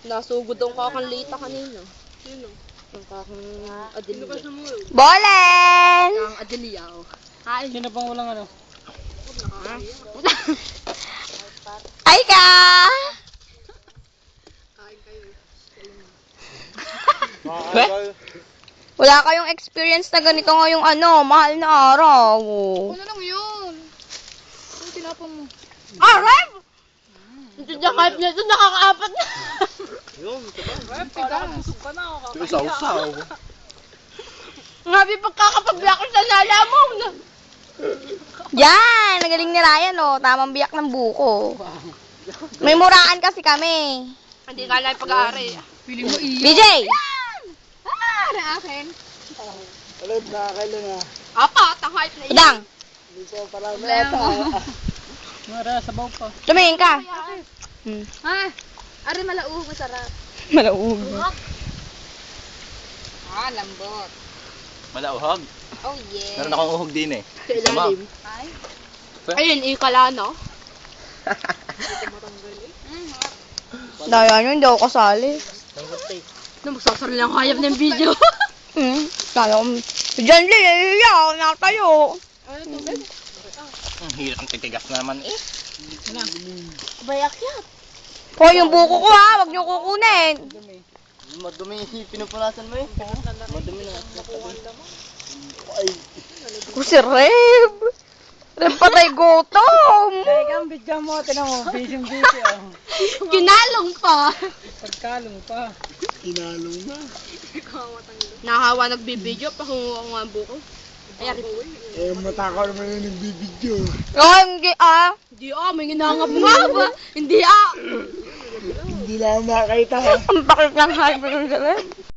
Nasugod ang kakanlita kanina. Sino? Ang kakang Adelia. Bolen! Ang Adelia. Hi. Sino pang walang ano? Ay ka! Wala kayong experience na ganito ngayong mahal na araw. Ano lang yun? Ano tinapon mo? Rem! Ito niya kahit niya ito, nakakaapat na. Yung, Rem, parang busog ka na. Usaw-usaw. Ngabi pagkakapagbiyak ko sa lalamong na. Yan! Nagaling ni Ryan, Tamang biyak ng buko. May muraan kasi kami. Hindi ka lang pag-aari. Pili mo iyo. BJ! Na akin. Alam, nakakailan na. Apat, ang hype na iyo. Udang! Hindi ko parang meta. Mara, sabaw pa. Tumingin ka. Ha? Ari malaug, masarap. Malaug. Lambot. Malauhog. Oh yeah. Meron akong uhog din eh. Sa ilalim. Ayun, ikala no? Daya nyo, hindi ako kasali. Na magsasarili lang hayop ng video. Kala ko, dyan liya, na tayo. Ano tubig? Ang hirap ang titigas naman eh. Bayak yan. Hoy, yung buko ko ha, wag nyo kukunin. Madumi pinupunasan mo eh. Madumi na. Ay. Si Reb. Reb patay gutom. Teka, ang video mo. Tinan mo, busy-busy. Kinalong pa. Pagkalong pa. Inalong na. Nahawa nagbibideo pa kung ang mga buko. Ayan. Eh, matakaw naman yung nagbibideo. Hindi Hindi may ginangap nga ba? Hindi Hindi lang makakita ha. Ang bakit ng hype ng Reb.